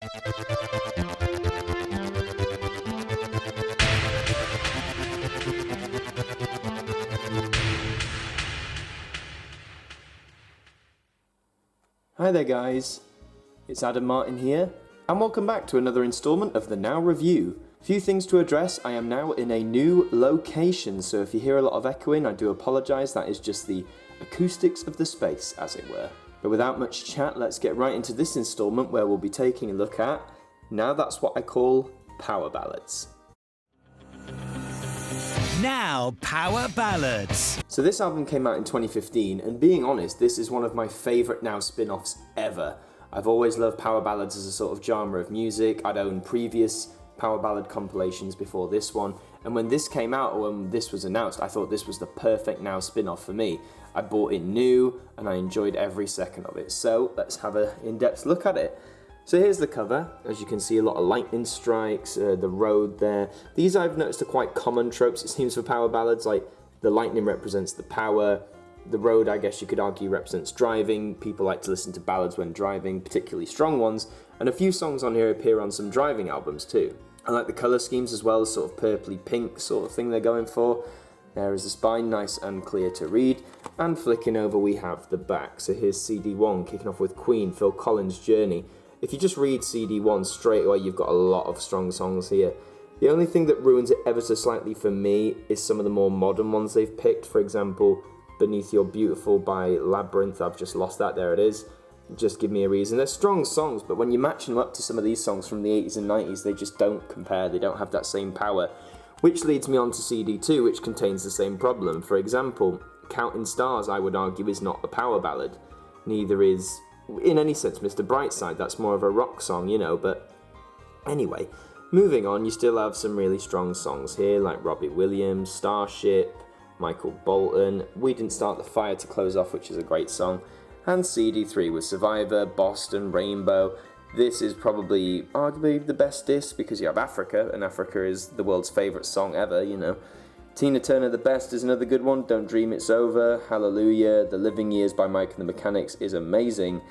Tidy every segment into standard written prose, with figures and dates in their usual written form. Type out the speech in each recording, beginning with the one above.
Hi there guys, it's Martyn here, and welcome back to another instalment of the Now Review. Few things to address. I am now in a new location, so if you hear a lot of echoing, I do apologise. That is just the acoustics of the space, as it were. But without much chat, let's get right into this instalment where we'll be taking a look at, now that's what I call power ballads. Now, Power Ballads. So this album came out in 2015, and being honest, this is one of my favourite Now spin-offs ever. I've always loved power ballads as a sort of genre of music. I'd owned previous power ballad compilations before this one, and when this came out, or when this was announced, I thought this was the perfect Now spin-off for me. I bought it new, and I enjoyed every second of it. So let's have an in-depth look at it. So here's the cover. As you can see, a lot of lightning strikes, the road there. These I've noticed are quite common tropes, it seems, for power ballads, like the lightning represents the power, the road, I guess you could argue, represents driving. People like to listen to ballads when driving, particularly strong ones, and a few songs on here appear on some driving albums too. I like the colour schemes as well, the sort of purpley pink sort of thing they're going for. There is the spine, nice and clear to read, and flicking over we have the back. So here's CD1, kicking off with Queen, Phil Collins' Journey. If you just read CD1 straight away, you've got a lot of strong songs here. The only thing that ruins it ever so slightly for me is some of the more modern ones they've picked. For example, Beneath Your Beautiful by Labyrinth, I've just lost that, there it is. Just Give Me a Reason. They're strong songs, but when you're matching them up to some of these songs from the 80s and 90s, they just don't compare, they don't have that same power. Which leads me on to CD2, which contains the same problem. For example, Counting Stars, I would argue, is not a power ballad. Neither is, in any sense, Mr. Brightside. That's more of a rock song, you know, but anyway. Moving on, you still have some really strong songs here, like Robbie Williams, Starship, Michael Bolton, We Didn't Start the Fire to close off, which is a great song, and CD3 with Survivor, Boston, Rainbow. This is probably, arguably, the best disc because you have Africa, and Africa is the world's favourite song ever, you know. Tina Turner, The Best, is another good one, Don't Dream It's Over, Hallelujah, The Living Years by Mike and the Mechanics is amazing,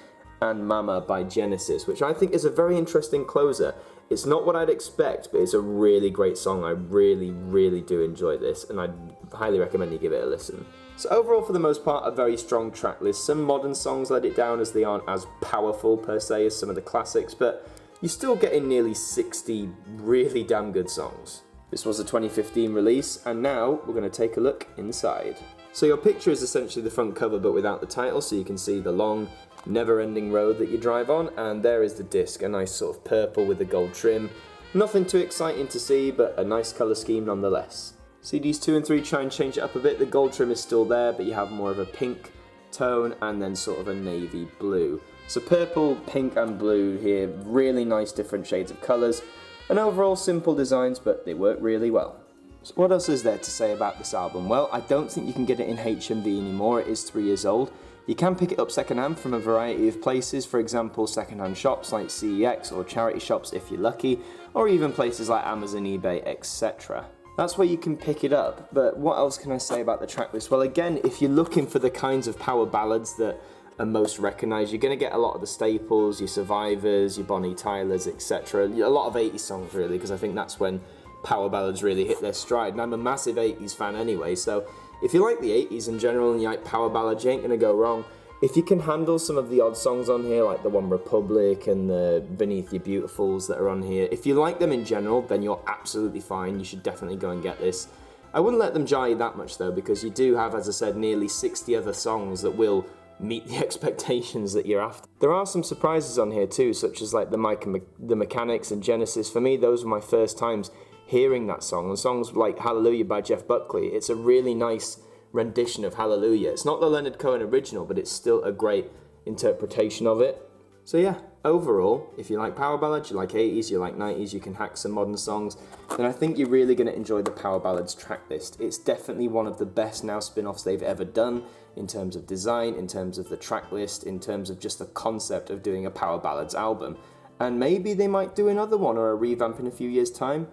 and Mama by Genesis, which I think is a very interesting closer. It's not what I'd expect, but it's a really great song. I really, really do enjoy this, and I'd highly recommend you give it a listen. So overall, for the most part, a very strong track list. Some modern songs let it down as they aren't as powerful per se as some of the classics, but you're still getting nearly 60 really damn good songs. This was a 2015 release, and now we're going to take a look inside. So your picture is essentially the front cover but without the title, so you can see the long, never-ending road that you drive on, and there is the disc, a nice sort of purple with the gold trim. Nothing too exciting to see, but a nice colour scheme nonetheless. CDs 2 and 3 try and change it up a bit. The gold trim is still there, but you have more of a pink tone and then sort of a navy blue. So purple, pink and blue here, really nice different shades of colours, and overall simple designs, but they work really well. So what else is there to say about this album? Well, I don't think you can get it in HMV anymore, it is 3 years old. You can pick it up secondhand from a variety of places, for example secondhand shops like CEX or charity shops if you're lucky, or even places like Amazon, eBay, etc. That's where you can pick it up, but what else can I say about the tracklist? Well, again, if you're looking for the kinds of power ballads that are most recognised, you're going to get a lot of the staples, your Survivors, your Bonnie Tylers, etc. A lot of 80s songs really, because I think that's when power ballads really hit their stride, and I'm a massive 80s fan anyway, so if you like the 80s in general and you like power ballads, you ain't gonna go wrong. If you can handle some of the odd songs on here, like the One Republic and the Beneath Your Beautifuls that are on here, if you like them in general, then you're absolutely fine. You should definitely go and get this. I wouldn't let them jar you that much though, because you do have, as I said, nearly 60 other songs that will meet the expectations that you're after. There are some surprises on here too, such as like the Mike and the Mechanics and Genesis. For me, those were my first times hearing that song, and songs like Hallelujah by Jeff Buckley. It's a really nice rendition of Hallelujah. It's not the Leonard Cohen original, but it's still a great interpretation of it. So yeah, overall, if you like power ballads, you like 80s, you like 90s, you can hack some modern songs, then I think you're really going to enjoy the Power Ballads track list. It's definitely one of the best Now spin-offs they've ever done, in terms of design, in terms of the track list, in terms of just the concept of doing a Power Ballads album. And maybe they might do another one or a revamp in a few years' time.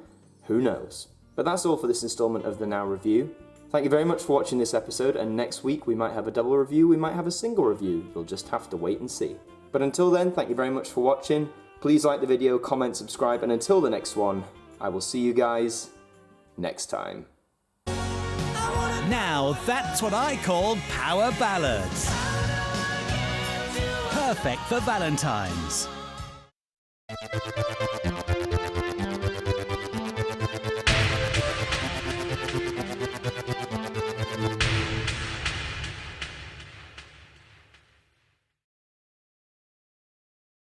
Who knows? But that's all for this installment of the Now Review. Thank you very much for watching this episode, and next week we might have a double review, we might have a single review. You'll just have to wait and see. But until then, thank you very much for watching. Please like the video, comment, subscribe, and until the next one, I will see you guys next time. Now that's what I call power ballads. Perfect for Valentine's.